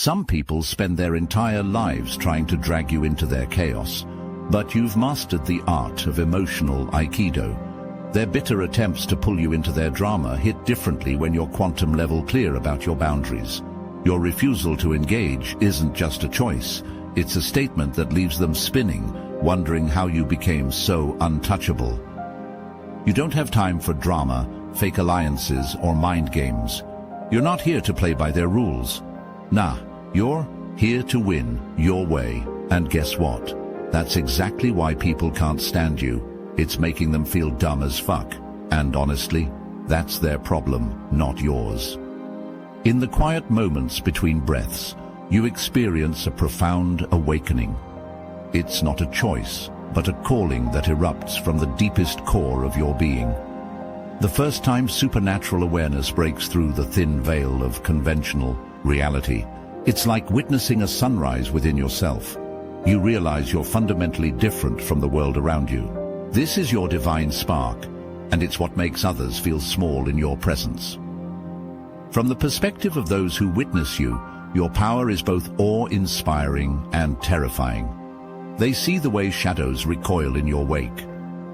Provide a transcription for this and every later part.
Some people spend their entire lives trying to drag you into their chaos, but you've mastered the art of emotional Aikido. Their bitter attempts to pull you into their drama hit differently when you're quantum level clear about your boundaries. Your refusal to engage isn't just a choice, it's a statement that leaves them spinning, wondering how you became so untouchable. You don't have time for drama, fake alliances, or mind games. You're not here to play by their rules. Nah, you're here to win your way. And guess what? That's exactly why people can't stand you. It's making them feel dumb as fuck. And honestly, that's their problem, not yours. In the quiet moments between breaths, you experience a profound awakening. It's not a choice, but a calling that erupts from the deepest core of your being. The first time supernatural awareness breaks through the thin veil of conventional reality, it's like witnessing a sunrise within yourself. You realize you're fundamentally different from the world around you. This is your divine spark, and it's what makes others feel small in your presence. From the perspective of those who witness you, your power is both awe-inspiring and terrifying. They see the way shadows recoil in your wake,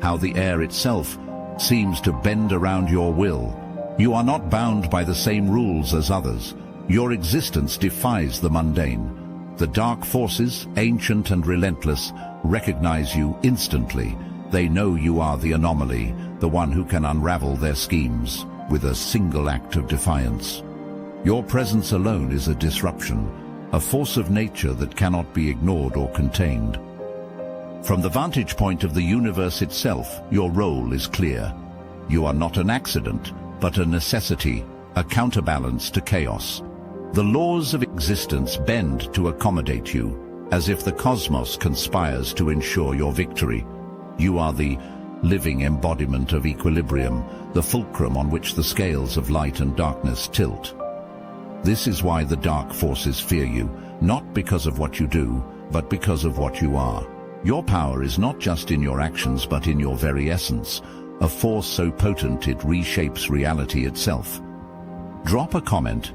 how the air itself seems to bend around your will. You are not bound by the same rules as others. Your existence defies the mundane. The dark forces, ancient and relentless, recognize you instantly. They know you are the anomaly, the one who can unravel their schemes with a single act of defiance. Your presence alone is a disruption, a force of nature that cannot be ignored or contained. From the vantage point of the universe itself, your role is clear. You are not an accident, but a necessity, a counterbalance to chaos. The laws of existence bend to accommodate you, as if the cosmos conspires to ensure your victory. You are the living embodiment of equilibrium, the fulcrum on which the scales of light and darkness tilt. This is why the dark forces fear you, not because of what you do, but because of what you are. Your power is not just in your actions, but in your very essence, a force so potent it reshapes reality itself. Drop a comment.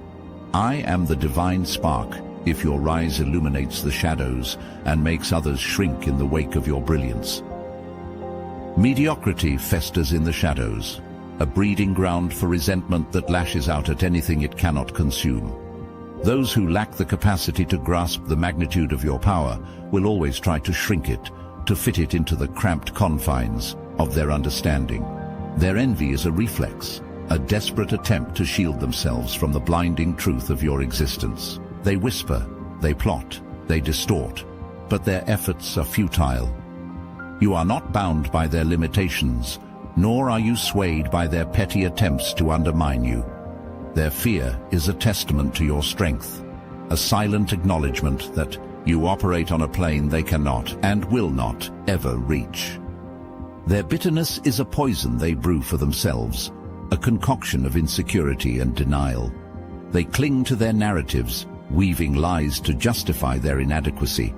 I am the divine spark, if your rise illuminates the shadows and makes others shrink in the wake of your brilliance. Mediocrity festers in the shadows, a breeding ground for resentment that lashes out at anything it cannot consume. Those who lack the capacity to grasp the magnitude of your power will always try to shrink it, to fit it into the cramped confines of their understanding. Their envy is a reflex, a desperate attempt to shield themselves from the blinding truth of your existence. They whisper, they plot, they distort, but their efforts are futile. You are not bound by their limitations, nor are you swayed by their petty attempts to undermine you. Their fear is a testament to your strength, a silent acknowledgement that you operate on a plane they cannot and will not ever reach. Their bitterness is a poison they brew for themselves, a concoction of insecurity and denial. They cling to their narratives, weaving lies to justify their inadequacy,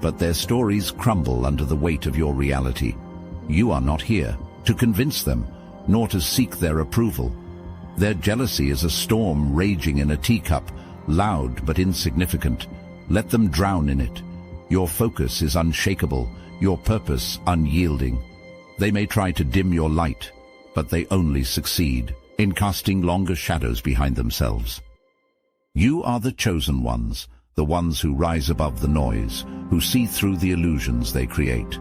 but their stories crumble under the weight of your reality. You are not here to convince them, nor to seek their approval. Their jealousy is a storm raging in a teacup, loud but insignificant. Let them drown in it. Your focus is unshakable, your purpose unyielding. They may try to dim your light, but they only succeed in casting longer shadows behind themselves. You are the chosen ones, the ones who rise above the noise, who see through the illusions they create.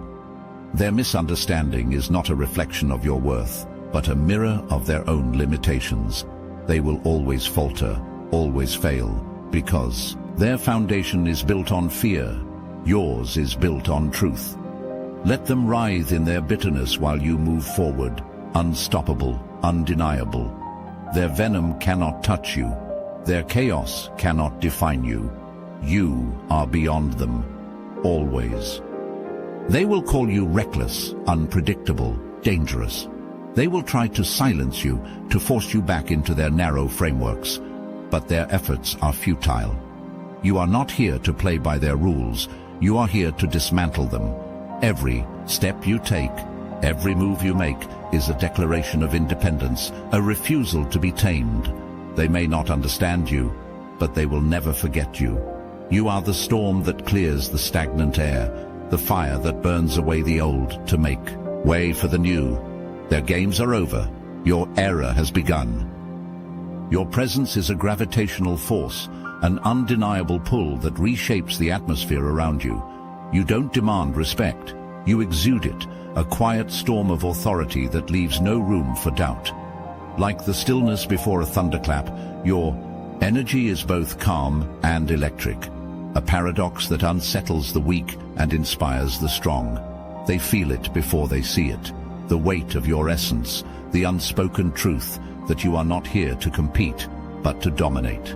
Their misunderstanding is not a reflection of your worth, but a mirror of their own limitations. They will always falter, always fail, because their foundation is built on fear. Yours is built on truth. Let them writhe in their bitterness while you move forward, unstoppable, undeniable. Their venom cannot touch you. Their chaos cannot define you. You are beyond them, always. They will call you reckless, unpredictable, dangerous. They will try to silence you, to force you back into their narrow frameworks, but their efforts are futile. You are not here to play by their rules. You are here to dismantle them. Every step you take, every move you make is a declaration of independence, a refusal to be tamed. They may not understand you, but they will never forget you. You are the storm that clears the stagnant air, the fire that burns away the old to make way for the new. Their games are over. Your era has begun. Your presence is a gravitational force, an undeniable pull that reshapes the atmosphere around you. You don't demand respect. You exude it, a quiet storm of authority that leaves no room for doubt. Like the stillness before a thunderclap, your energy is both calm and electric, a paradox that unsettles the weak and inspires the strong. They feel it before they see it, the weight of your essence, the unspoken truth that you are not here to compete, but to dominate.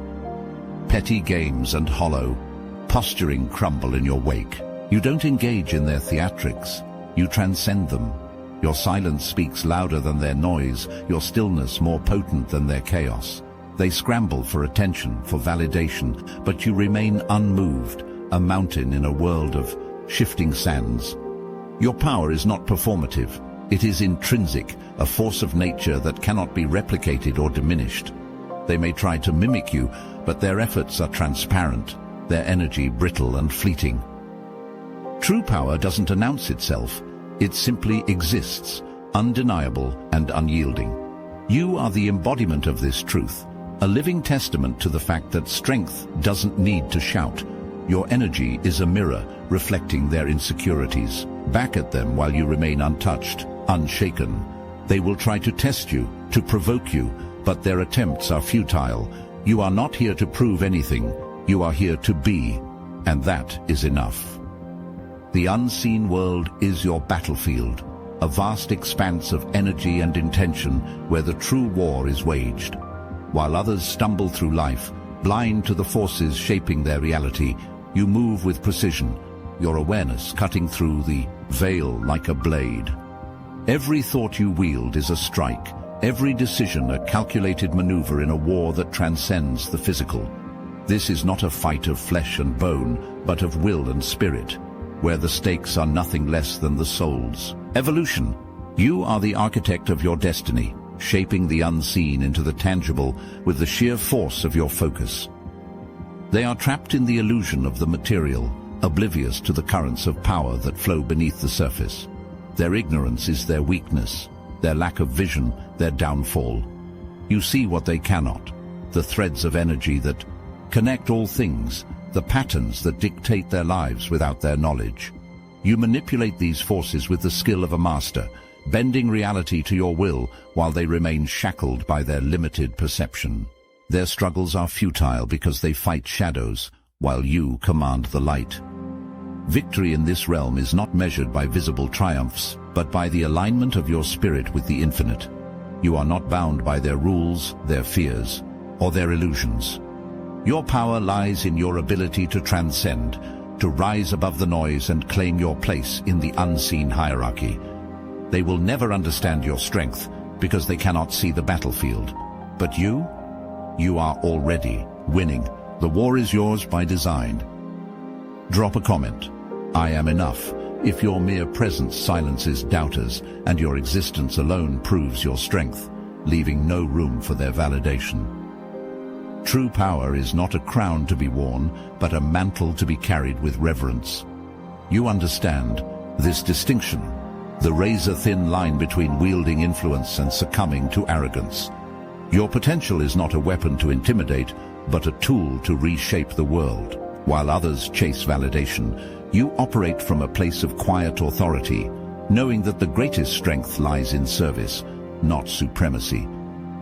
Petty games and hollow posturing crumble in your wake. You don't engage in their theatrics. You transcend them. Your silence speaks louder than their noise, your stillness more potent than their chaos. They scramble for attention, for validation, but you remain unmoved, a mountain in a world of shifting sands. Your power is not performative. It is intrinsic, a force of nature that cannot be replicated or diminished. They may try to mimic you, but their efforts are transparent, their energy brittle and fleeting. True power doesn't announce itself. It simply exists, undeniable and unyielding. You are the embodiment of this truth, a living testament to the fact that strength doesn't need to shout. Your energy is a mirror reflecting their insecurities. Back at them while you remain untouched, unshaken. They will try to test you, to provoke you, but their attempts are futile. You are not here to prove anything. You are here to be, and that is enough. The unseen world is your battlefield, a vast expanse of energy and intention where the true war is waged. While others stumble through life, blind to the forces shaping their reality, you move with precision, your awareness cutting through the veil like a blade. Every thought you wield is a strike, every decision a calculated maneuver in a war that transcends the physical. This is not a fight of flesh and bone, but of will and spirit, where the stakes are nothing less than the soul's. Evolution. You are the architect of your destiny, shaping the unseen into the tangible with the sheer force of your focus. They are trapped in the illusion of the material, oblivious to the currents of power that flow beneath the surface. Their ignorance is their weakness, their lack of vision, their downfall. You see what they cannot, the threads of energy that connect all things, the patterns that dictate their lives without their knowledge. You manipulate these forces with the skill of a master, bending reality to your will while they remain shackled by their limited perception. Their struggles are futile because they fight shadows, while you command the light. Victory in this realm is not measured by visible triumphs, but by the alignment of your spirit with the infinite. You are not bound by their rules, their fears, or their illusions. Your power lies in your ability to transcend, to rise above the noise and claim your place in the unseen hierarchy. They will never understand your strength because they cannot see the battlefield. But you are already winning. The war is yours by design. Drop a comment. I am enough. If your mere presence silences doubters and your existence alone proves your strength, leaving no room for their validation. True power is not a crown to be worn, but a mantle to be carried with reverence. You understand this distinction, the razor-thin line between wielding influence and succumbing to arrogance. Your potential is not a weapon to intimidate, but a tool to reshape the world. While others chase validation, you operate from a place of quiet authority, knowing that the greatest strength lies in service, not supremacy.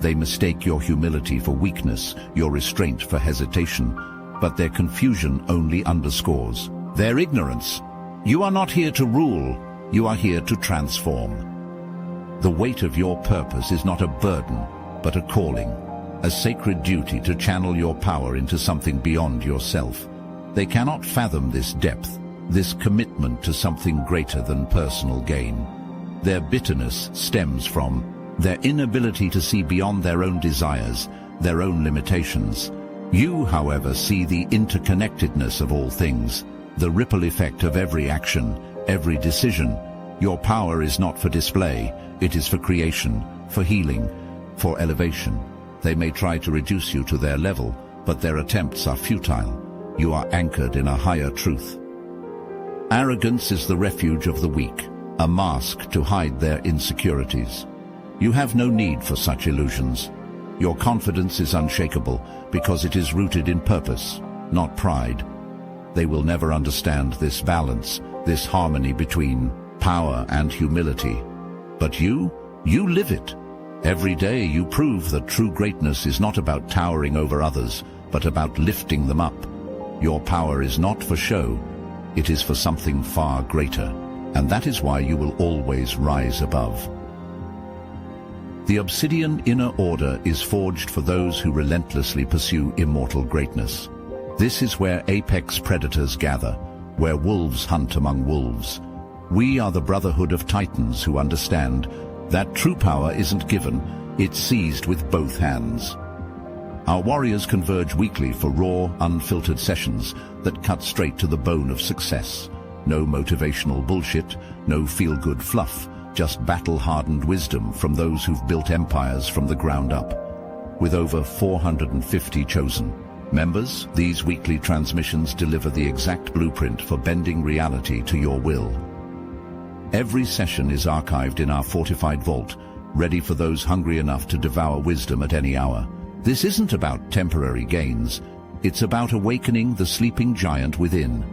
They mistake your humility for weakness, your restraint for hesitation, but their confusion only underscores their ignorance. You are not here to rule, you are here to transform. The weight of your purpose is not a burden, but a calling, a sacred duty to channel your power into something beyond yourself. They cannot fathom this depth, this commitment to something greater than personal gain. Their bitterness stems from their inability to see beyond their own desires, their own limitations. You, however, see the interconnectedness of all things, the ripple effect of every action, every decision. Your power is not for display, it is for creation, for healing, for elevation. They may try to reduce you to their level, but their attempts are futile. You are anchored in a higher truth. Arrogance is the refuge of the weak, a mask to hide their insecurities. You have no need for such illusions. Your confidence is unshakable because it is rooted in purpose, not pride. They will never understand this balance, this harmony between power and humility. But you live it. Every day you prove that true greatness is not about towering over others, but about lifting them up. Your power is not for show, it is for something far greater, and that is why you will always rise above. The obsidian inner order is forged for those who relentlessly pursue immortal greatness. This is where apex predators gather, where wolves hunt among wolves. We are the brotherhood of titans who understand that true power isn't given, it's seized with both hands. Our warriors converge weekly for raw, unfiltered sessions that cut straight to the bone of success. No motivational bullshit, no feel-good fluff, just battle-hardened wisdom from those who've built empires from the ground up. With over 450 chosen members, these weekly transmissions deliver the exact blueprint for bending reality to your will. Every session is archived in our fortified vault, ready for those hungry enough to devour wisdom at any hour. This isn't about temporary gains, it's about awakening the sleeping giant within.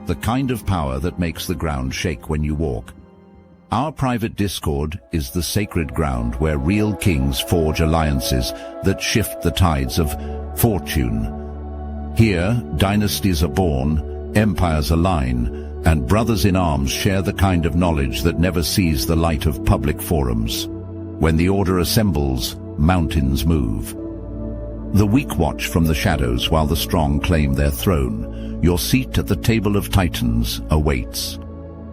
The kind of power that makes the ground shake when you walk. Our private Discord is the sacred ground where real kings forge alliances that shift the tides of fortune. Here, dynasties are born, empires align, and brothers in arms share the kind of knowledge that never sees the light of public forums. When the order assembles, mountains move. The weak watch from the shadows while the strong claim their throne. Your seat at the table of titans awaits.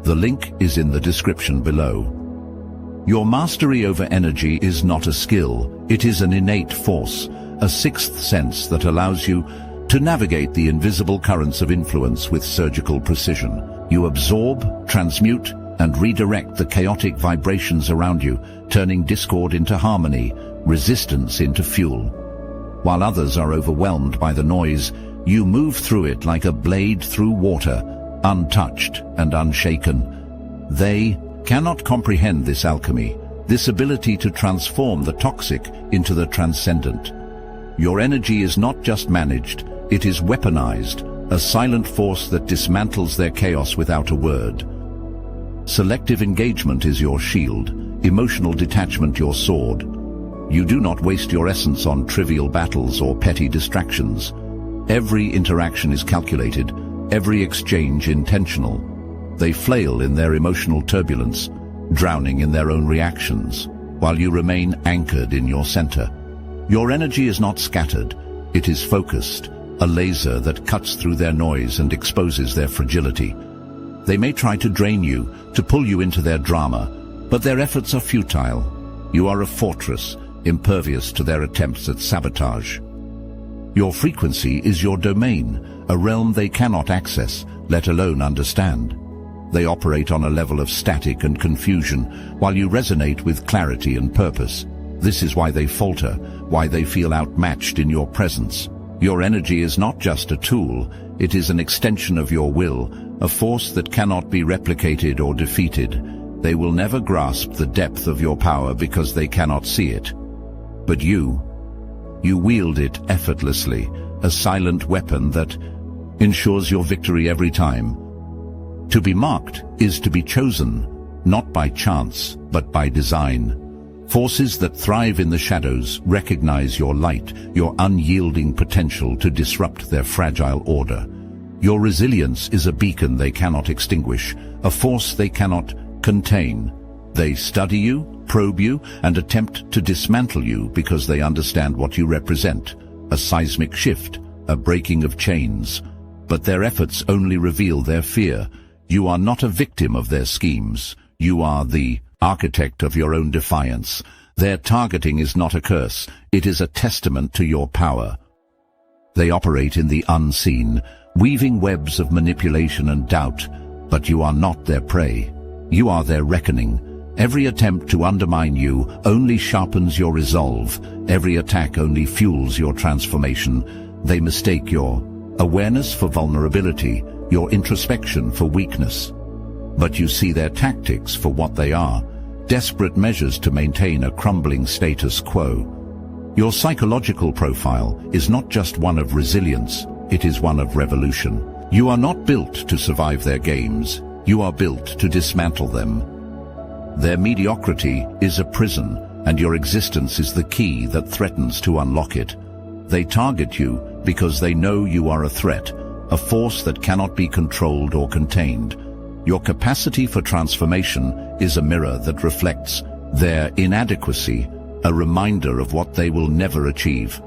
The link is in the description below. Your mastery over energy is not a skill, it is an innate force, a sixth sense that allows you to navigate the invisible currents of influence with surgical precision. You absorb, transmute, and redirect the chaotic vibrations around you, turning discord into harmony, resistance into fuel. While others are overwhelmed by the noise, you move through it like a blade through water, untouched and unshaken. They cannot comprehend this alchemy, this ability to transform the toxic into the transcendent. Your energy is not just managed, it is weaponized, a silent force that dismantles their chaos without a word. Selective engagement is your shield, emotional detachment your sword. You do not waste your essence on trivial battles or petty distractions. Every interaction is calculated, every exchange intentional. They flail in their emotional turbulence, drowning in their own reactions, while you remain anchored in your center. Your energy is not scattered, it is focused, a laser that cuts through their noise and exposes their fragility. They may try to drain you, to pull you into their drama, but their efforts are futile. You are a fortress, impervious to their attempts at sabotage. Your frequency is your domain, a realm they cannot access, let alone understand. They operate on a level of static and confusion, while you resonate with clarity and purpose. This is why they falter, why they feel outmatched in your presence. Your energy is not just a tool, it is an extension of your will, a force that cannot be replicated or defeated. They will never grasp the depth of your power because they cannot see it. But you wield it effortlessly, a silent weapon that ensures your victory every time. To be marked is to be chosen, not by chance, but by design. Forces that thrive in the shadows recognize your light, your unyielding potential to disrupt their fragile order. Your resilience is a beacon they cannot extinguish, a force they cannot contain. They study you, probe you, and attempt to dismantle you because they understand what you represent, a seismic shift, a breaking of chains. But their efforts only reveal their fear. You are not a victim of their schemes. You are the architect of your own defiance. Their targeting is not a curse, it is a testament to your power. They operate in the unseen, weaving webs of manipulation and doubt, but you are not their prey. You are their reckoning. Every attempt to undermine you only sharpens your resolve. Every attack only fuels your transformation. They mistake your awareness for vulnerability, your introspection for weakness. But you see their tactics for what they are, desperate measures to maintain a crumbling status quo. Your psychological profile is not just one of resilience, it is one of revolution. You are not built to survive their games, you are built to dismantle them. Their mediocrity is a prison, and your existence is the key that threatens to unlock it. They target you because they know you are a threat, a force that cannot be controlled or contained. Your capacity for transformation is a mirror that reflects their inadequacy, a reminder of what they will never achieve.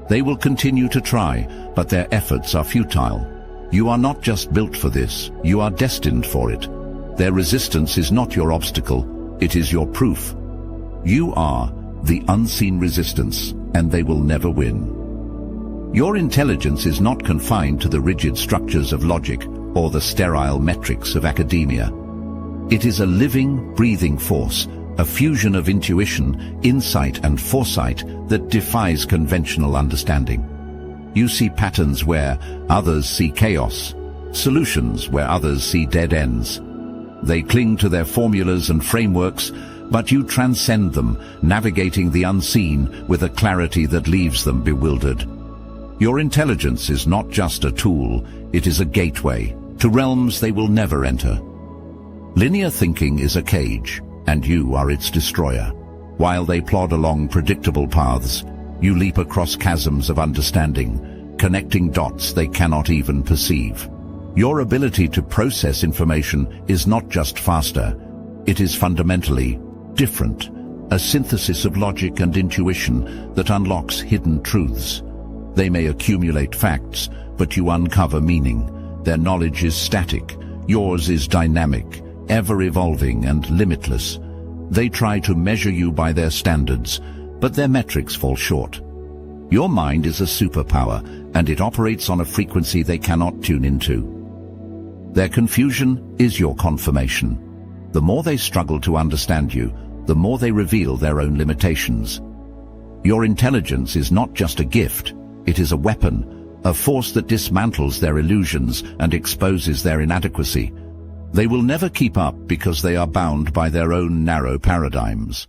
They will continue to try, but their efforts are futile. You are not just built for this, you are destined for it. Their resistance is not your obstacle, it is your proof. You are the unseen resistance, and they will never win. Your intelligence is not confined to the rigid structures of logic or the sterile metrics of academia. It is a living, breathing force, a fusion of intuition, insight and foresight that defies conventional understanding. You see patterns where others see chaos, solutions where others see dead ends. They cling to their formulas and frameworks, but you transcend them, navigating the unseen with a clarity that leaves them bewildered. Your intelligence is not just a tool, it is a gateway to realms they will never enter. Linear thinking is a cage, and you are its destroyer. While they plod along predictable paths, you leap across chasms of understanding, connecting dots they cannot even perceive. Your ability to process information is not just faster, it is fundamentally different, a synthesis of logic and intuition that unlocks hidden truths. They may accumulate facts, but you uncover meaning. Their knowledge is static, yours is dynamic, ever-evolving and limitless. They try to measure you by their standards, but their metrics fall short. Your mind is a superpower, and it operates on a frequency they cannot tune into. Their confusion is your confirmation. The more they struggle to understand you, the more they reveal their own limitations. Your intelligence is not just a gift, it is a weapon, a force that dismantles their illusions and exposes their inadequacy. They will never keep up because they are bound by their own narrow paradigms.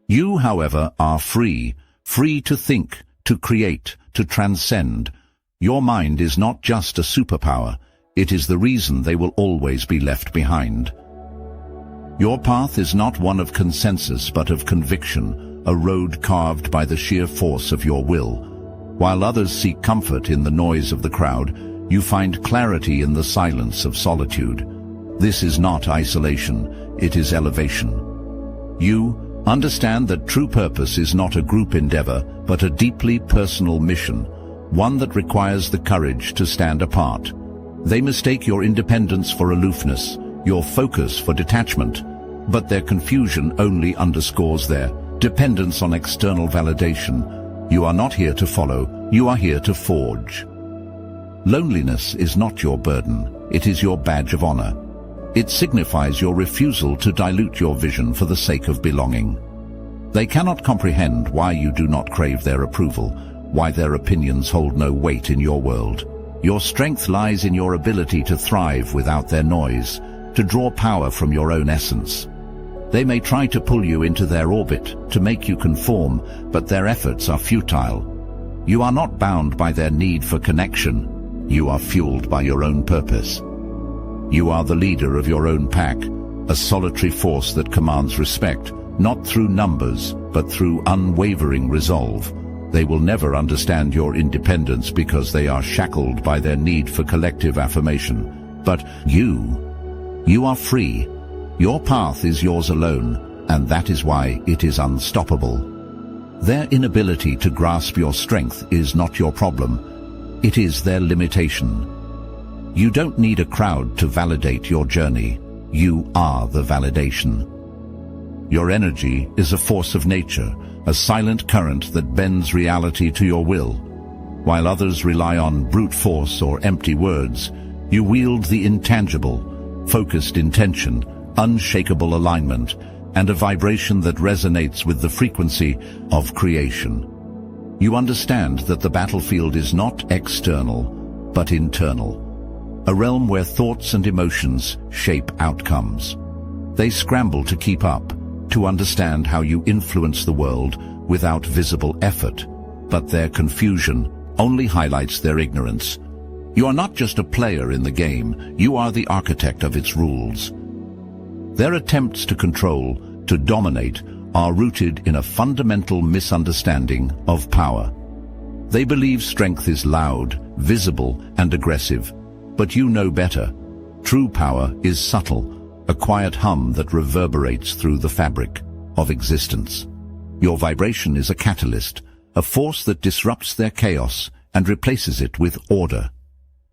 You, however, are free to think, to create, to transcend. Your mind is not just a superpower, it is the reason they will always be left behind. Your path is not one of consensus but of conviction, a road carved by the sheer force of your will. While others seek comfort in the noise of the crowd, you find clarity in the silence of solitude. This is not isolation, it is elevation. You understand that true purpose is not a group endeavor, but a deeply personal mission, one that requires the courage to stand apart. They mistake your independence for aloofness, your focus for detachment, but their confusion only underscores their dependence on external validation. You are not here to follow, you are here to forge. Loneliness is not your burden, it is your badge of honor. It signifies your refusal to dilute your vision for the sake of belonging. They cannot comprehend why you do not crave their approval, why their opinions hold no weight in your world. Your strength lies in your ability to thrive without their noise, to draw power from your own essence. They may try to pull you into their orbit, to make you conform, but their efforts are futile. You are not bound by their need for connection. You are fueled by your own purpose. You are the leader of your own pack, a solitary force that commands respect, not through numbers, but through unwavering resolve. They will never understand your independence because they are shackled by their need for collective affirmation. But you are free. Your path is yours alone, and that is why it is unstoppable. Their inability to grasp your strength is not your problem. It is their limitation. You don't need a crowd to validate your journey. You are the validation. Your energy is a force of nature, a silent current that bends reality to your will. While others rely on brute force or empty words, you wield the intangible, focused intention, unshakable alignment, and a vibration that resonates with the frequency of creation. You understand that the battlefield is not external, but internal. A realm where thoughts and emotions shape outcomes. They scramble to keep up, to understand how you influence the world without visible effort, but their confusion only highlights their ignorance. You are not just a player in the game, you are the architect of its rules. Their attempts to control, to dominate, are rooted in a fundamental misunderstanding of power. They believe strength is loud, visible, and aggressive, but you know better. True power is subtle, a quiet hum that reverberates through the fabric of existence. Your vibration is a catalyst, a force that disrupts their chaos and replaces it with order.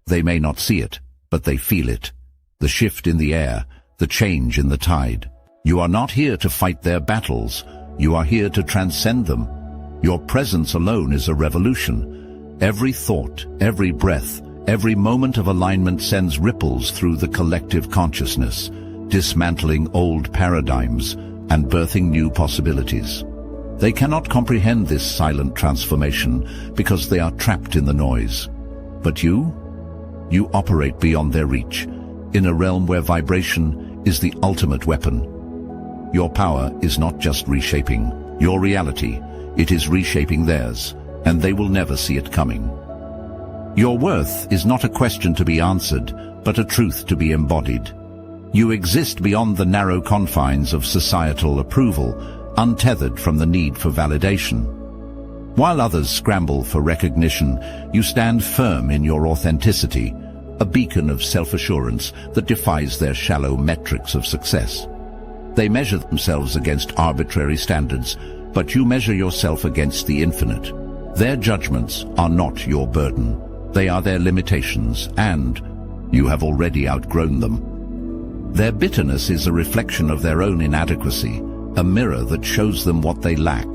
They may not see it, but they feel it. The shift in the air, the change in the tide. You are not here to fight their battles. You are here to transcend them. Your presence alone is a revolution. Every thought, every breath, every moment of alignment sends ripples through the collective consciousness, dismantling old paradigms and birthing new possibilities. They cannot comprehend this silent transformation because they are trapped in the noise. But you operate beyond their reach, in a realm where vibration is the ultimate weapon. Your power is not just reshaping your reality, it is reshaping theirs, and they will never see it coming. Your worth is not a question to be answered, but a truth to be embodied. You exist beyond the narrow confines of societal approval, untethered from the need for validation. While others scramble for recognition, you stand firm in your authenticity, a beacon of self-assurance that defies their shallow metrics of success. They measure themselves against arbitrary standards, but you measure yourself against the infinite. Their judgments are not your burden. They are their limitations, and you have already outgrown them. Their bitterness is a reflection of their own inadequacy, a mirror that shows them what they lack.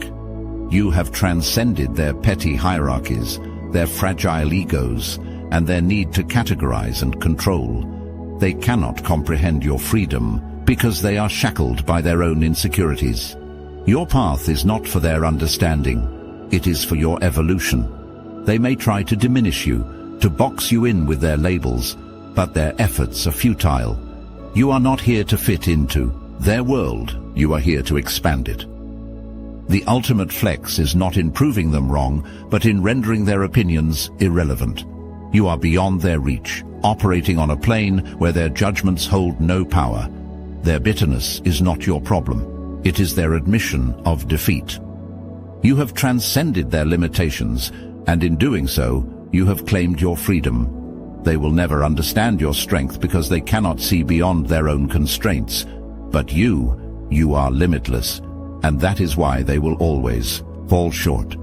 You have transcended their petty hierarchies, their fragile egos, and their need to categorize and control. They cannot comprehend your freedom because they are shackled by their own insecurities. Your path is not for their understanding, it is for your evolution. They may try to diminish you, to box you in with their labels, but their efforts are futile. You are not here to fit into their world, you are here to expand it. The ultimate flex is not in proving them wrong, but in rendering their opinions irrelevant. You are beyond their reach, operating on a plane where their judgments hold no power. Their bitterness is not your problem. It is their admission of defeat. You have transcended their limitations, and in doing so, you have claimed your freedom. They will never understand your strength because they cannot see beyond their own constraints. But you are limitless, and that is why they will always fall short.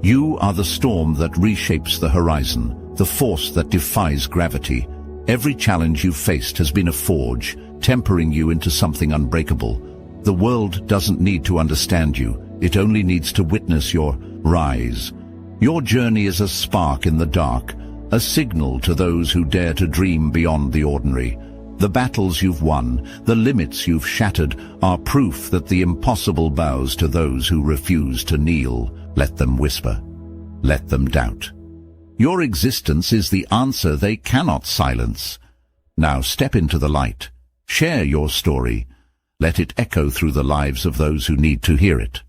You are the storm that reshapes the horizon, the force that defies gravity. Every challenge you've faced has been a forge, tempering you into something unbreakable. The world doesn't need to understand you, it only needs to witness your rise. Your journey is a spark in the dark, a signal to those who dare to dream beyond the ordinary. The battles you've won, the limits you've shattered, are proof that the impossible bows to those who refuse to kneel. Let them whisper. Let them doubt. Your existence is the answer they cannot silence. Now step into the light. Share your story. Let it echo through the lives of those who need to hear it.